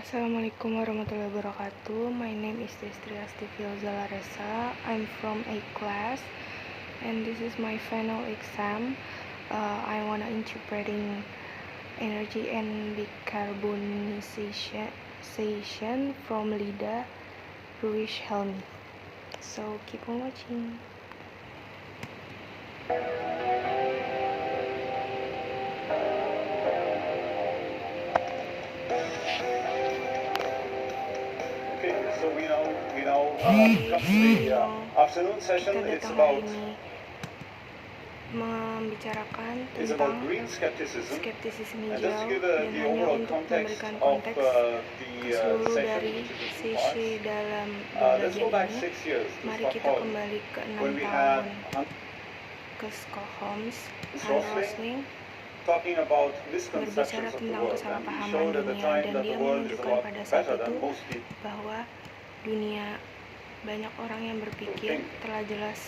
Assalamualaikum warahmatullahi wabarakatuh. My name is Destri Astifil Zalaresa. I'm from A class, and this is my final exam. I wanna interpreting energy and decarbonization from Lida Ruish Helmi. So keep on watching. So we now come to the afternoon session. It's about membicarakan it's tentang about green skepticism. skeptisisme And just to hijau give dan the hanya overall untuk context memberikan of konteks the seluruh session dari into the two sesi parts. dalam Let's go back bagian 6 ini. years to Mari kita Stockholm, kembali ke 6 when we tahun had ke Stockholm. Hans Hans Rosling Rosling talking about berbicara misconceptions of the tentang world, and he kesalahpahaman showed at the dunia, time dan that dia the world is a menunjukkan lot pada saat better than itu most people bahwa dunia, banyak orang yang berpikir think. telah jelas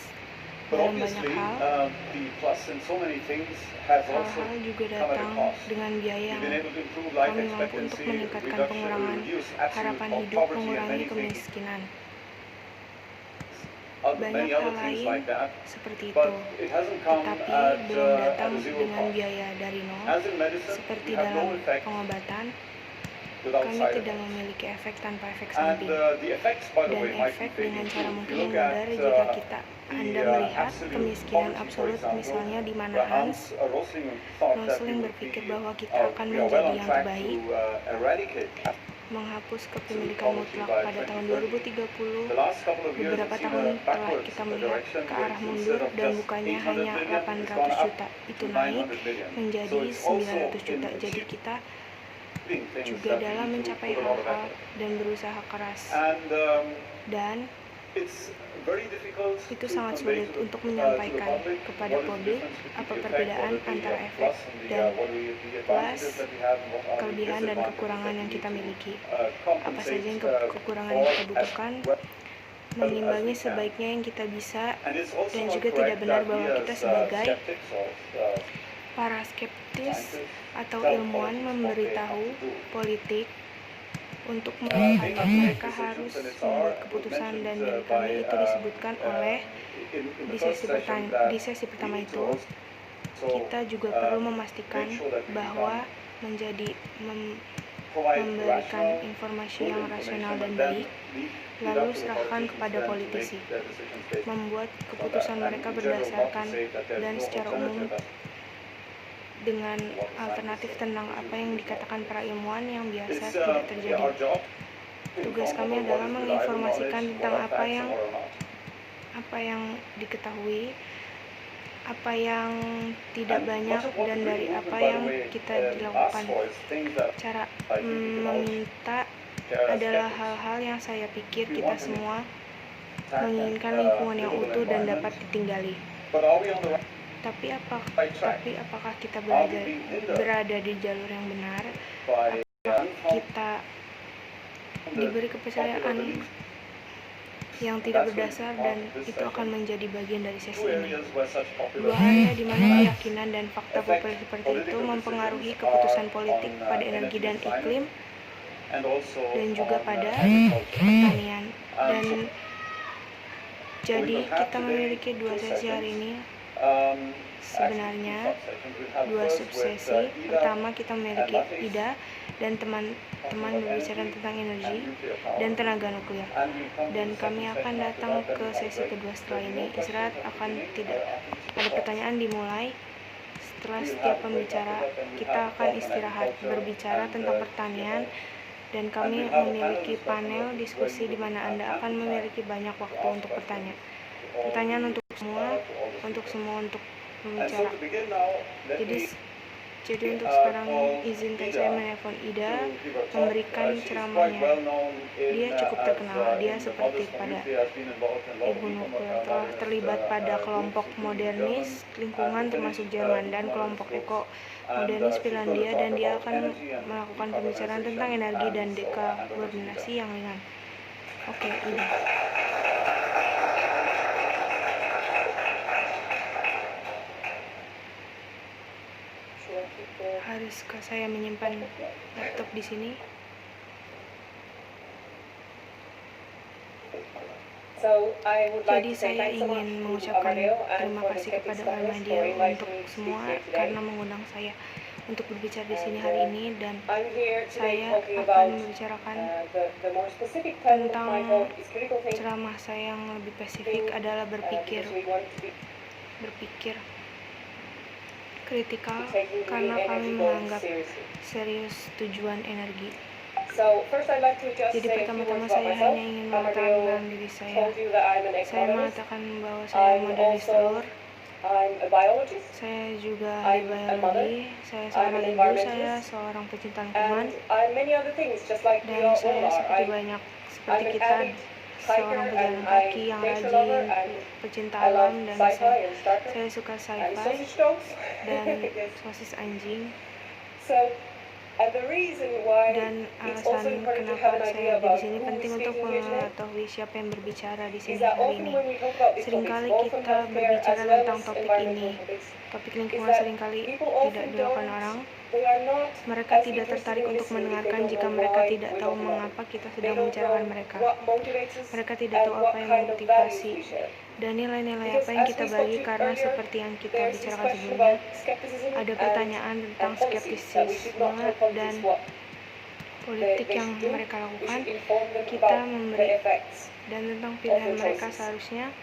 But dalam banyak obviously, hal. the plus in so many things has also Hal-hal juga come at a datang cost. dengan biaya We've yang been able to improve life kami mampu untuk expectancy, meningkatkan pengurangan reduce absolute harapan hidup, poverty, and mengurangi many things, kemiskinan. many Banyak other hal things lain like that. seperti But itu, it hasn't come tetapi at belum a datang zero dengan cost. biaya dari nol. As in medicine, Seperti we have no dalam effect pengobatan, without kami side tidak effects. memiliki efek tanpa efek And samping. the effects, by the Dan way, might be efek fading dengan too. cara If mungkin you yang look mudar at jika Anda melihat absolute kemiskinan poverty, for absolut, example, misalnya di mana Hans Rosling thought that we Rosling would berpikir be, bahwa kita akan we are well menjadi on yang track terbaik, to eradicate menghapus absolute kepemilikan poverty mutlak by pada tahun 2030. 2030. The last couple of years Beberapa have seen tahun a telah backwards kita melihat direction, ke where arah it's mundur, instead of dan just bukannya 800 hanya billion, it's 800 gone up juta, itu to naik 900 billion. menjadi So it's also 900 in juta. Jadi kita achieving things juga that we dalam need to mencapai put a lot of hal-hal effort. dan berusaha keras, And dan it's very difficult itu to sangat convey sulit to the, untuk to the menyampaikan public kepada what is the publik difference between apa the effect, perbedaan what are the antara efek plus and the dan what are the plus, advantages that we have, and what are the kelebihan dan disadvantages kekurangan that yang we kita need to miliki. Apa compensate saja yang kekurangan yang for kita butuhkan, mengimbangi sebaiknya yang kita bisa, And it's also dan not juga tidak correct benar that we bahwa kita as sebagai skeptics or para skeptis scientists atau tell ilmuwan politics what they memberitahu have to do. politik untuk They bahwa have to make mereka harus decisions, and it's membuat our keputusan, dan mentioned dari by kami itu disebutkan oleh in di the first session that di sesi pertama we need itu, to also kita juga perlu memastikan make sure that we bahwa can menjadi provide memberikan rational, informasi good yang rasional information, dan and then baik, leave it lalu up to the serahkan politicians kepada then to make politisi their decisions based on membuat that. keputusan And mereka in general, not to berdasarkan say that there's dan no secara umum alternative dengan to what the alternatif scientists tentang say. apa yang dikatakan para ilmuwan yang biasa It's tidak our terjadi. job to Tugas inform kami about adalah what is reliable menginformasikan knowledge, tentang what are facts and what are not. apa yang diketahui, apa yang tidak And banyak, much of what dan the dari green apa movement, by the yang way, kita asks dilakukan. for is things that Cara I think we can all meminta share as adalah skeptics. hal-hal yang saya pikir We kita want to semua attack menginginkan and, lingkungan yang livable utuh dan environment. dapat ditinggali. But are we on the Tapi right track? apakah kita Are we being hindered berada di jalur yang benar? by Kita diberi kepercayaan yang tidak berdasar, dan itu akan menjadi bagian dari sesi ini. Dua area di mana keyakinan dan fakta populer seperti itu mempengaruhi keputusan politik pada energi dan iklim, dan juga pada pertanian. Dan jadi kita memiliki dua sesi hari ini. Sebenarnya dua subsesi. Pertama, kita memiliki Ida dan teman-teman berbicara tentang energi dan tenaga nuklir, dan kami akan datang ke sesi kedua setelah ini. Istirahat akan tidak ada pertanyaan dimulai. Setelah setiap pembicara, kita akan istirahat berbicara tentang pertanian, dan kami memiliki panel diskusi di mana Anda akan memiliki banyak waktu untuk bertanya. Pertanyaan untuk semua untuk pembicara. Jadi untuk sekarang izinkan saya menelpon Ida memberikan ceramahnya. Dia cukup terkenal. Dia seperti pada ibu nuklir, telah terlibat pada kelompok modernis lingkungan termasuk Jerman dan kelompok modernis Finlandia, dan dia akan melakukan pembicaraan tentang energi dan dekarbonasi yang ringan. Oke, Ida. Haruskah saya menyimpan laptop di sini? Jadi saya ingin mengucapkan terima kasih kepada Almadia untuk semua karena mengundang saya untuk berbicara di sini hari ini, dan saya akan membicarakan tentang ceramah saya yang lebih spesifik adalah berpikir kritikal, karena kami menganggap serius tujuan energi. Jadi pertama-tama saya hanya ingin mengatakan diri saya. Saya mengatakan bahwa saya modelis telur. Saya juga ahli biologi. Saya seorang ibu. Saya seorang pecinta lingkungan. Dan saya seperti kita, seorang pejalan kaki yang rajin, pecinta alam, dan saya suka sci-fi dan sosis anjing. Dan alasan kenapa saya ada di sini penting untuk mengetahui siapa yang berbicara di sini hari ini. Seringkali kita berbicara tentang topik ini, topik lingkungan seringkali tidak dilakukan orang. Mereka tidak tertarik untuk mendengarkan jika mereka tidak tahu mengapa kita sedang membicarakan mereka. Mereka tidak tahu apa yang memotivasi dan nilai-nilai apa yang kita bagi, karena seperti yang kita bicarakan sebelumnya, ada pertanyaan tentang skeptisisme dan politik yang mereka lakukan. Kita memberi dan tentang pilihan mereka seharusnya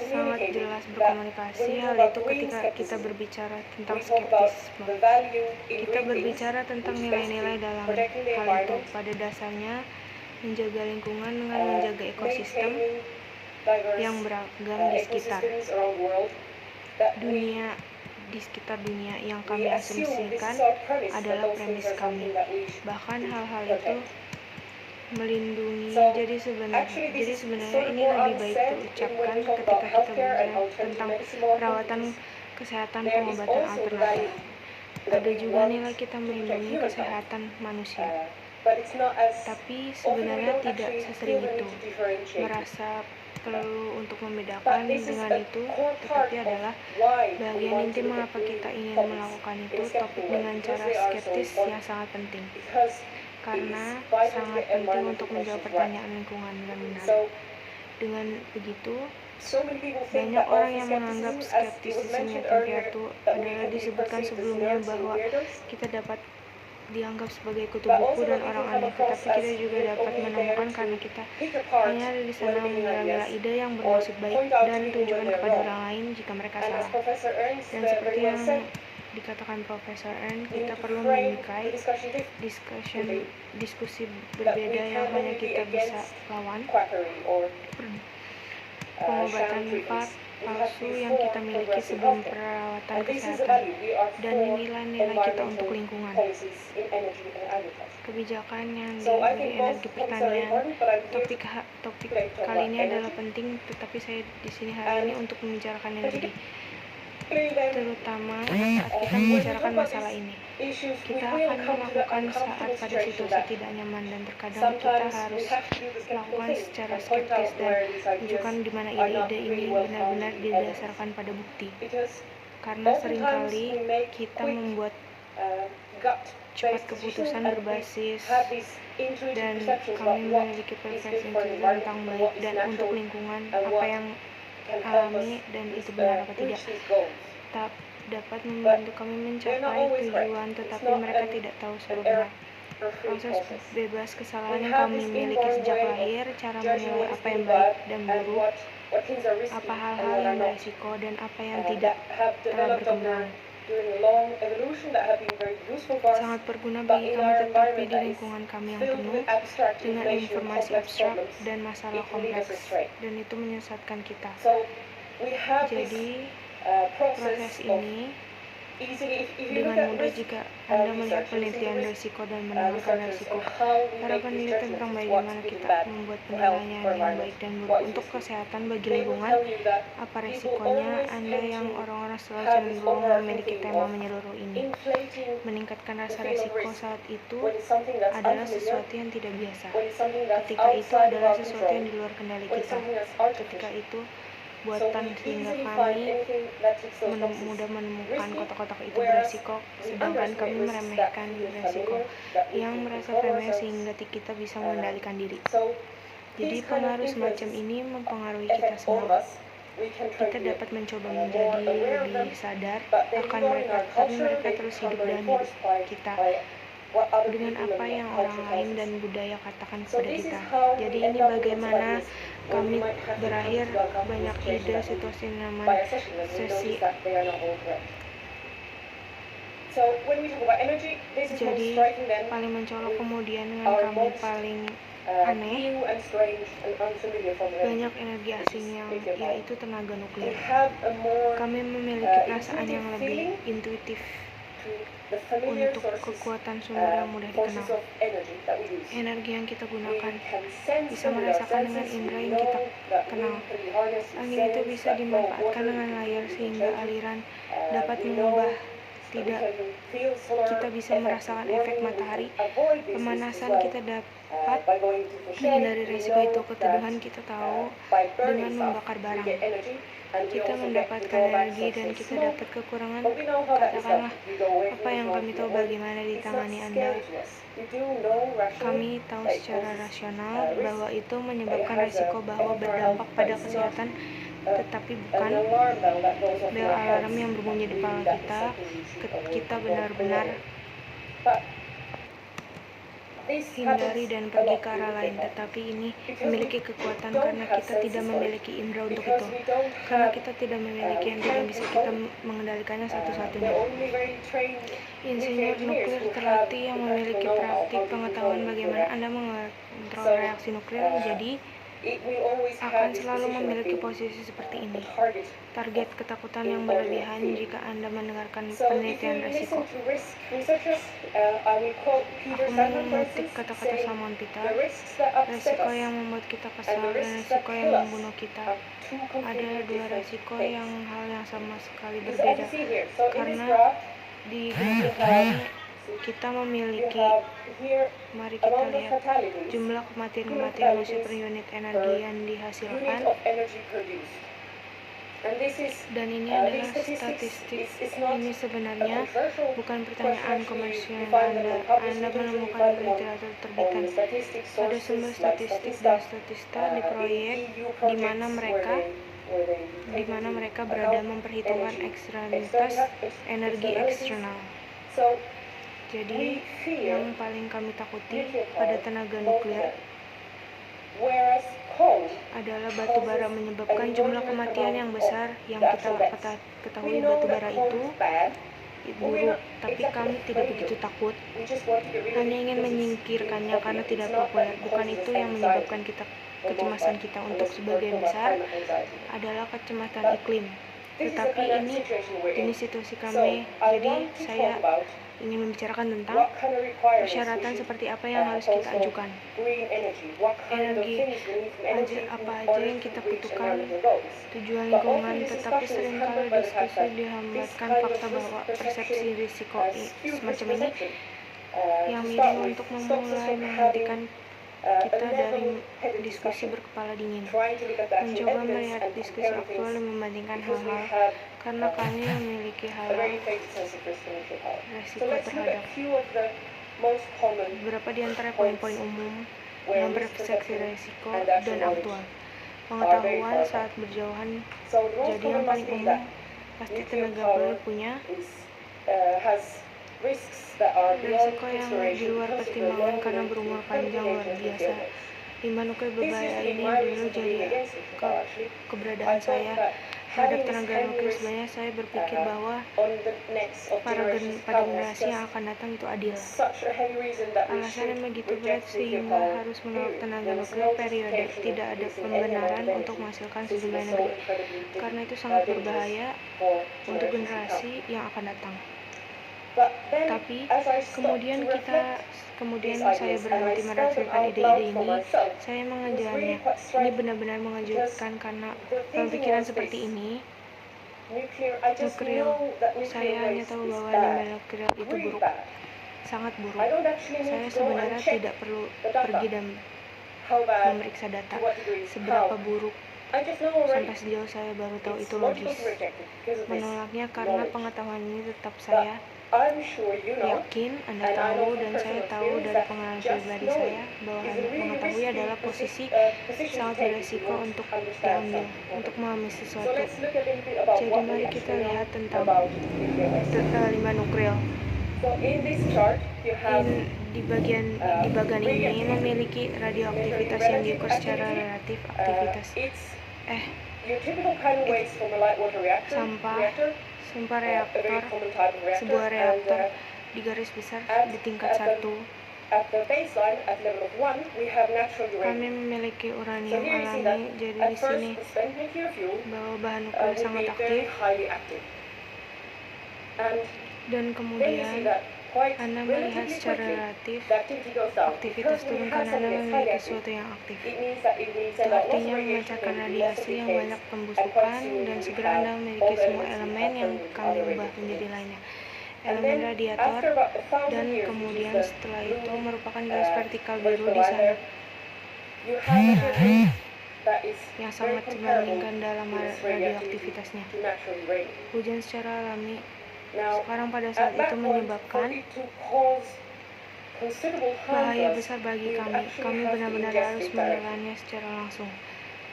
sangat jelas berkomunikasi. Hal itu ketika kita berbicara tentang skeptisisme, kita berbicara tentang nilai-nilai dalam hal itu. Pada dasarnya menjaga lingkungan dengan menjaga ekosistem yang beragam di sekitar dunia yang kami asumsikan adalah premis kami. Bahkan hal-hal itu melindungi. Jadi sebenarnya ini lebih baik diucapkan ketika kita bicara tentang perawatan kesehatan pengobatan alternatif. Ada juga nilai kita melindungi kesehatan manusia. Tapi sebenarnya tidak sesering itu merasa perlu untuk membedakan dengan itu, tetapi adalah bagian inti mengapa kita ingin melakukan itu. Topik dengan cara skeptis yang sangat penting, karena sangat penting untuk menjawab pertanyaan lingkungan dengan benar. Dengan begitu, banyak orang yang menganggap skeptisisme itu adalah disebutkan sebelumnya bahwa kita dapat dianggap sebagai kutu buku dan orang aneh, tetapi kita juga dapat menemukan karena kita hanya ada di sana mengira-ngira ide yang bermaksud baik dan tunjukkan kepada orang lain jika mereka salah. Dan seperti yang dikatakan Profesor Ern, kita perlu memiliki diskusi berbeda yang hanya kita bisa lawan pengobatan palsu yang kita miliki sebelum perawatan kesehatan, dan nilai-nilai kita untuk lingkungan. Kebijakan yang diberi energi pertanian. Topik kali ini adalah penting, tetapi saya di sini hari ini untuk membicarakan energi, terutama saat kita membicarakan masalah ini. Kita akan melakukan saat pada situasi tidak nyaman, dan terkadang kita harus lakukan secara skeptis dan menunjukkan di mana ide-ide ini benar-benar didasarkan pada bukti. Karena seringkali kita membuat cepat keputusan berbasis dan kami memiliki preferensi tentang baik dan untuk lingkungan apa yang alami, dan itu benar apa tidak dapat membantu kami mencapai tujuan, tetapi mereka tidak tahu sebenarnya proses bebas kesalahan yang kami miliki sejak lahir, cara menilai apa yang baik dan buruk, apa hal-hal yang berisiko dan apa yang tidak telah berkembang. Sangat berguna bagi kami, tetapi di lingkungan kami yang penuh dengan informasi abstrak dan masalah kompleks, dan itu menyesatkan kita. Jadi proses ini dengan mudah jika Anda melihat penelitian risiko dan mendengarkan risiko. Para penelitian tentang bagaimana kita membuat penilaian yang baik dan buruk untuk kesehatan bagi lingkungan, apa risikonya. Anda yang orang-orang selalu cenderung memiliki tema menyeluruh ini. Meningkatkan rasa risiko saat itu adalah sesuatu yang tidak biasa. Ketika itu adalah sesuatu yang di luar kendali kita. Ketika itu buatan, sehingga kami mudah menemukan kotak-kotak itu beresiko, sedangkan kami meremehkan beresiko yang merasa remeh sehingga kita bisa mengendalikan diri. Jadi pengaruh semacam ini mempengaruhi kita semua. Kita dapat mencoba menjadi lebih sadar akan mereka, tapi mereka terus hidup dalam hidup kita dengan apa yang orang lain dan budaya katakan kepada kita. Jadi ini bagaimana kami berakhir banyak ide situasi nyaman sesi. Jadi paling mencolok, kemudian dengan kami paling aneh, banyak energi asing yang yaitu tenaga nuklir. Kami memiliki perasaan yang lebih intuitif untuk kekuatan sumber yang mudah dikenal. Energi yang kita gunakan bisa merasakan dengan indera yang kita kenal. Angin itu bisa dimanfaatkan dengan layar sehingga aliran dapat mengubah. Tidak, kita bisa merasakan efek matahari, pemanasan. Kita dapat menghindari risiko itu. Keteduhan kita tahu dengan membakar barang. Kita mendapatkan energi dan kita dapat kekurangan. Katakanlah apa yang kami tahu bagaimana ditangani Anda. Kami tahu secara rasional bahwa itu menyebabkan risiko bahwa berdampak pada kesehatan, tetapi bukan bel alarm yang berbunyi di kepala kita. Kita benar-benar hindari dan pergi ke arah lain, tetapi ini memiliki kekuatan karena kita tidak memiliki indera untuk itu. Karena kita tidak memiliki yang tidak bisa kita mengendalikannya satu-satunya. Insinyur nuklir terlatih yang memiliki praktik pengetahuan bagaimana Anda mengontrol reaksi nuklir, jadi akan selalu memiliki posisi seperti ini. Target ketakutan yang berlebihan jika Anda mendengarkan penelitian risiko. Aku mengutip kata-kata Simon Peter, risiko yang membuat kita kesal dan risiko yang membunuh kita. Ada dua risiko yang hal yang sama sekali berbeda. Karena di grafik ini kita memiliki, mari kita lihat jumlah kematian manusia per unit energi yang dihasilkan, dan ini adalah statistik. Ini sebenarnya bukan pertanyaan komersial Anda menemukan di literatur terbitan. Ada sumber statistik dan statista di proyek di mana mereka berada memperhitungkan eksternalitas energi eksternal. Jadi, yang paling kami takuti pada tenaga nuklir adalah batu bara menyebabkan jumlah kematian yang besar. Yang kita ketahui batu bara itu buruk, tapi kami tidak begitu takut. Hanya ingin menyingkirkannya karena tidak populer. Bukan itu yang menyebabkan kecemasan kita. Untuk sebagian besar adalah kecemasan iklim. Tetapi ini situasi kami. Jadi saya ingin membicarakan tentang persyaratan seperti apa yang harus kita ajukan. Energi apa aja yang kita butuhkan, tujuan lingkungan, tetapi seringkali diskusi dihambatkan fakta bahwa persepsi risiko semacam ini yang miring untuk memulai menghentikan kita dari diskusi berkepala dingin, mencoba melihat diskusi aktual dan membandingkan hal-hal, karena kami memiliki resiko terhadap beberapa di antara poin-poin umum yang berpersepsi resiko dan aktual. Pengetahuan saat berjauhan. Jadi yang paling umum, pasti tenaga nuklir punya risiko yang di luar pertimbangan karena berumur panjang luar biasa. Limbah nuklir berbahaya ini dulu jadi keberadaan saya terhadap tenaga nuklir. Sebenarnya saya berpikir bahwa pada generasi yang akan datang itu adil. Alasan yang begitu berat sehingga harus menolak tenaga nuklir periode. Tidak ada pembenaran untuk menghasilkan sejumlah energi, karena itu sangat berbahaya untuk generasi yang akan datang. Tapi kemudian saya berhenti merasakan ide-ide ini. Saya mengejarnya. Ini benar-benar mengejutkan karena pemikiran seperti ini. Nuklir, saya hanya tahu bahwa limbah nuklir itu buruk, sangat buruk. Saya sebenarnya tidak perlu pergi dan memeriksa data seberapa buruk. Sampai sejauh saya baru tahu itu logis. Menolaknya karena pengetahuan ini tetap saya I'm sure you know, Yakin Anda and I know tahu from dan saya personal tahu dari experience pengalaman that just pribadi knowing saya bahwa is hanya really mengetahui risky adalah posisi position to sangat take if you beresiko want untuk to understand diambil something. untuk memahami So sesuatu. let's look a little bit about Jadi what we mari kita actually know lihat tentang about nuclear waste. limbah nuklir. So in this chart you have Di bagian ini memiliki radioaktivitas yang diukur secara relatif aktivitas it's your typical kind of waste from a light water reactor. sampah A very reaktor, common type of reactor. sebuah reaktor And, di garis besar at- di tingkat at 1. At the baseline, at level of 1, we have natural Kami uranium. memiliki So uranium here you see that alami. Jadi at di first sini the spent nuclear fuel bahwa bahan nuklir would sangat be very aktif, highly active. And dan then you see kemudian that quite Anda melihat relatively secara quickly relatif the activity goes down. aktivitas Because when turun you have karena Anda something that's highly memiliki active, sesuatu yang aktif. it means that it will Itu send out lots of artinya radiation, memancarkan there will be lots radiasi of yang decays, banyak and pembusukan, quite soon dan we segera have Anda all memiliki the semua elements elemen yang turned into kami other ubah menjadi radioactive lainnya. And Elemen then radiator, after about 1,000 dan years, kemudian which is setelah the itu blue, merupakan garis vertikal biru vertical di line sana there, you have a difference that is yang very sangat comparable dibandingkan dalam in its radioactivity radioaktivitasnya. to natural uranium. Hujan secara alami Now, sekarang pada at saat that itu point, menyebabkan for it to cause considerable harm bahaya to us, besar bagi we would kami. actually Kami have to benar-benar ingest harus it directly. menelannya secara langsung.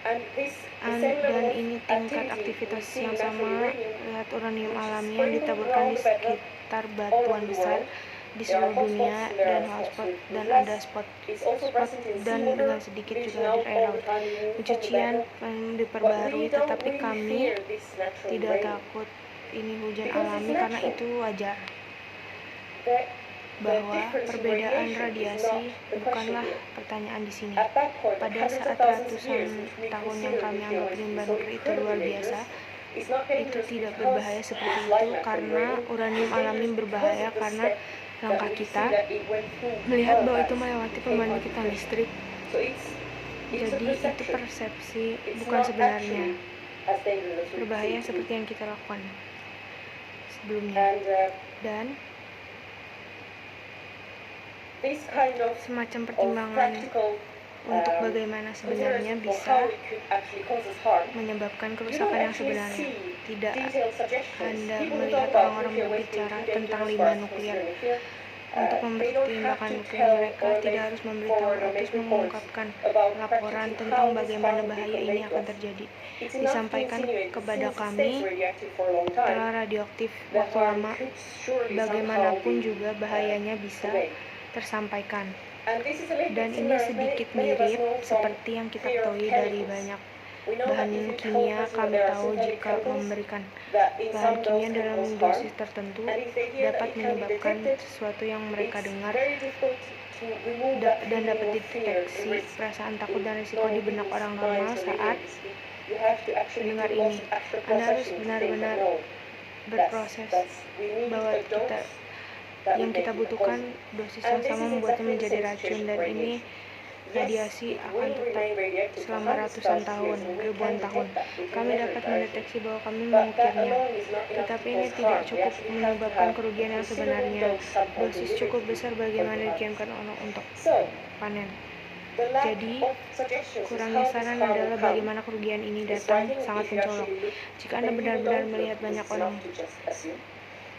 And this, the same Dan level of ini tingkat activity we aktivitas see yang in natural sama, uranium, lihat uranium which is alami yang sprinkled ditaburkan around di the bedrock sekitar all batuan over the besar world. di There are seluruh dunia, hotspots and there dan are hotspot hotspots with dan less. ada spot It's also present in dan seawater, dengan sedikit leaching juga di out air all laut. the time, removed from the Pencucian bedrock. diperbarui, But we don't tetapi really kami fear this natural tidak uranium. takut ini hujan Because alami it's karena natural. itu wajar. The Bahwa difference in perbedaan radiation is radiasi not the question bukanlah here. pertanyaan di sini. At that point, Pada hundreds saat of thousands of ratusan years, which we tahun yang consider kami nuclear anggap waste limbah so nuklir itu luar incredibly biasa, dangerous, it's not itu dangerous tidak because berbahaya seperti it's like itu natural karena uranium. uranium It's alami dangerous berbahaya because of the karena step langkah that we kita see that it went through melihat power bahwa itu plants melewati to take pembangkitan on listrik. So it's a Jadi itu perception. persepsi, It's bukan not sebenarnya actually as dangerous as we berbahaya see it to seperti be. yang kita lakukan sebelumnya. And Dan this kind of semacam pertimbangan practical untuk bagaimana sebenarnya consideration for bisa how it could actually cause us harm. menyebabkan You don't kerusakan yang actually sebenarnya. see Tidak detailed suggestions. Anda People who melihat talk about orang-orang nuclear waste being berbicara too tentang dangerous for limbah us to nuklir. consider nuclear. Untuk They mempertimbangkan don't have to nuklir, tell mereka or tidak make harus memberitahu forward or atau make reports mengungkapkan about laporan practically tentang how this bagaimana harm bahaya become ini akan dangerous. terjadi. It's enough to Disampaikan insinuate that kepada since it kami stays radioactive for a long telah time, radioaktif the waktu harm lama, could surely bagaimanapun somehow juga be bahayanya bisa conveyed. tersampaikan. And this is a little Dan bit ini similar, sedikit many of us mirip know from seperti yang kita fear of ketahui dari chemicals. banyak We know that bahan if you tell a kimia. person that Kami there are tahu synthetic jika chemicals memberikan that in bahan some kimia dose can dalam cause harm, dosis tertentu and if they hear that dapat it can be menyebabkan detected, sesuatu yang mereka it's dengar very difficult to remove that dan feeling dapat of fear and dideteksi. risk Perasaan takut dan risiko in di benak people's orang minds normal when they hear saat this. You have to actually mendengar do lots ini. of extra Anda harus processing to think benar-benar that no, berproses we need bahwa a dose that yang would kita make it butuhkan poison. dosis And yang this sama is membuatnya exactly the menjadi same racun, situation dan for ini radiation. radiasi Yes, it akan will tetap remain radioactive for selama hundreds of ratusan thousands of tahun, years, and we ribuan can tahun. detect that. We can Kami measure dapat it directly. mendeteksi bahwa kami But that mengukirnya, alone is not enough to tetapi ini cause tidak harm. We cukup actually have to menyebabkan have kerugian yang a considerable sebenarnya. dose somehow Dosis delivered cukup to besar the bagaimana others. dikirimkan orang untuk So, panen. the lack Jadi, of suggestions is kurangnya how this saran harm will adalah come. bagaimana kerugian ini It's datang writing sangat if you mencolok. actually look, Jika Anda then you benar-benar don't melihat look, banyak it's orang enough to just assume.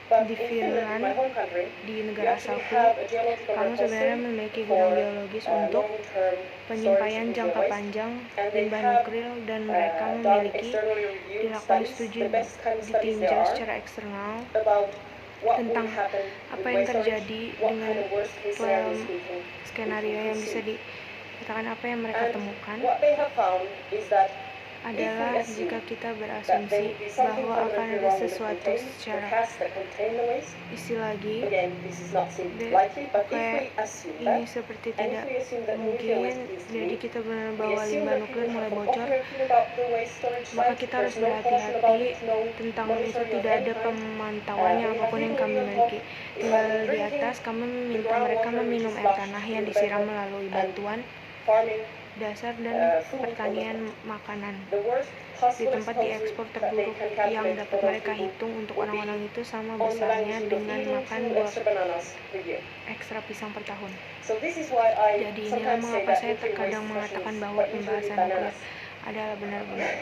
But di in Finland, in my Finland, home country, di we negara actually asalku, have a geological kamu sebenarnya repository memiliki for gudang geologis untuk long-term penyimpanan storage of jangka nuclear waste. panjang And they limbah have nuklir, dan mereka done memiliki externally reviewed dilakukan studies, studi the best kind of studies there ditinjau are, secara eksternal about what will tentang happen apa with yang waste storage, terjadi what dengan kind of worst case scenarios we skenario can yang bisa see. dikatakan. Apa yang mereka And temukan what they have found is that adalah if we jika assume kita that there berasumsi will be something bahwa akan fundamentally ada wrong with the sesuatu containers, the secara casks that contain the waste. isi lagi, Again, this is not seem De- likely, but if kayak we assume ini that, seperti and tidak if we assume that the nuclear mungkin, waste is jadi leak, kita benar we bahwa assume limbah that nuklir people mulai have bocor, forgotten everything about the waste storage maka site. kita harus There's no caution about berhati-hati it, no tentang itu. monitoring of Tidak any ada kind. pemantauannya We have apapun yang people kami living on miliki. top, we Tinggal have them di drinking atas, kami the meminta mereka groundwater which meminum is air flushed tanah through yang the disiram bedrock, melalui and bantuan farming dasar dan food pertanian on the makanan The worst di possible tempat exposure diekspor that they terburuk can yang calculate dapat for those mereka people hitung untuk would be orang-orang itu sama on the besarnya magnitude of dengan eating makan 2 2 extra bananas per year. ekstra pisang per tahun. So this is why I Jadi inilah sometimes say mengapa that saya nuclear waste terkadang discussion mengatakan is bahwa quite usually pembahasan nuklir bananas. adalah benar-benar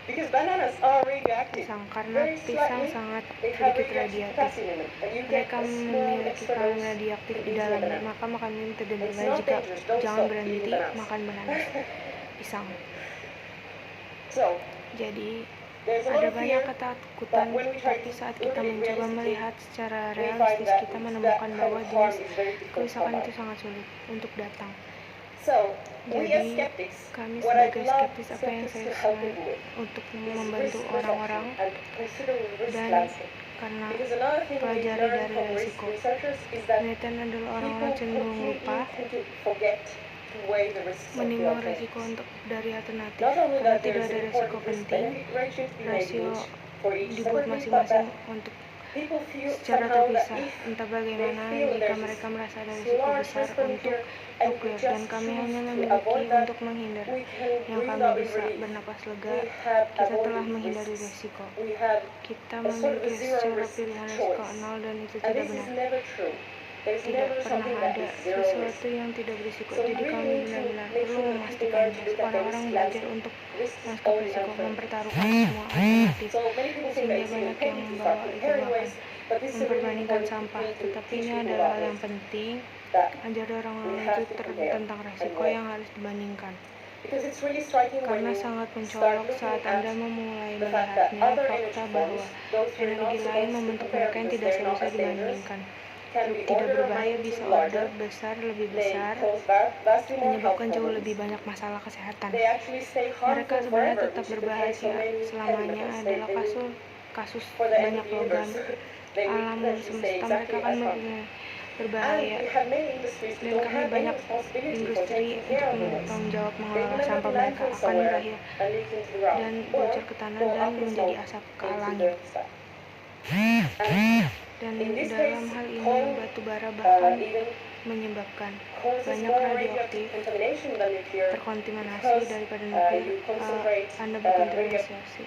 Because bananas are radioactive. pisang, karena Very pisang slightly, sangat they have sedikit radioactive radioaktif. acid in them, and you get Mereka a small memiliki extra kandungan dose radioaktif from di eating a dalamnya, banana. maka makan ini tidak It's berbahaya not jika dangerous. Don't jangan stop berhenti eating bananas. makan bananas, pisang. So, Jadi there's a lot ada of banyak fear, ketakutan, but when we try tapi to saat look kita at it mencoba realistically, melihat secara we find realistis, that kita that menemukan kind bahwa of harm jenis is very difficult to kerusakan come itu by. sangat sulit untuk datang. So, we as Jadi skeptics, kami what I'd sebagai love skeptis, apa yang skeptics saya to help senang people with untuk is membantu risk orang-orang, perception and considering the risk dan landscape. karena Because another thing we pelajari learned dari from risk resiko. researchers is that Penelitian adalah people orang-orang cenderung lupa completely tend to forget to weigh the risks of the menimbang alternative. resiko untuk dari alternatif, Not only karena that there tidak is ada an resiko important penting. risk-benefit ratio to be made Rasio for each dibuat separately, but masing-masing that untuk people feel secara somehow that terpisah. if Entah they bagaimana feel jika there's mereka merasa ada this risiko large besar risk from untuk here and we nuklir, just dan kami choose hanya to memiliki avoid that, untuk menghindar, we can yang breathe kami out in bisa relief. bernapas lega. We have Kita telah avoided menghindari risks. resiko. We have Kita a sort of a memiliki zero secara risk pilihan resiko choice. nol, dan itu And tidak this is benar. never true. There's Tidak never pernah something that ada is zero risk. sesuatu yang tidak berisiko. So we Jadi really kami need to benar-benar make perlu sure that people memastikannya. learn to look at the Orang-orang risk belajar landscape. untuk Risk is lanskap only risiko, uncertainty. mempertaruhkan semua alternatif, So many people think that sehingga it's banyak yang independent to membawa start itu comparing bahkan ways, but this is a really memperbandingkan important sampah. thing to Tetapi teach ini people adalah about hal yang risk. penting, That ajar orang-orang we itu have to compare tentang and resiko weigh. yang harus dibandingkan. Because it's really striking when Karena you sangat start mencolok looking saat at Anda memulai the fact that melihatnya other fakta energy bahwa forms, those we're not energi lain supposed to membentuk compare mereka yang because tidak they're not seharusnya as dangerous, dibandingkan. can be Tidak order of berbahaya, bisa magnitude larger. besar, lebih They besar, cause vastly more health menyebabkan jauh problems. lebih banyak masalah kesehatan. They actually stay Mereka harmful sebenarnya forever, tetap which is the case berbahaya for many heavy selamanya. metals. Adalah They kasus for the end banyak of the logam universe, they would alam eventually stay semesta. Mereka exactly akan as harmful. And berbahaya, we have many industries that dan don't kami have any banyak responsibility for industri taking untuk care of the bertanggung waste. jawab They mengelola will end up sampah. in Mereka landfill akan somewhere berakhir and leak into the ground, dan or bocor ke tanah go dan up in menjadi smoke asap ke into langit. the sky. Dan In this dalam case, hal ini coal, batu bara bahkan even menyebabkan causes banyak more radioaktif radioactive contamination than nuclear terkontaminasi because daripada you nuklir. concentrate Anda radioactive berkontaminasi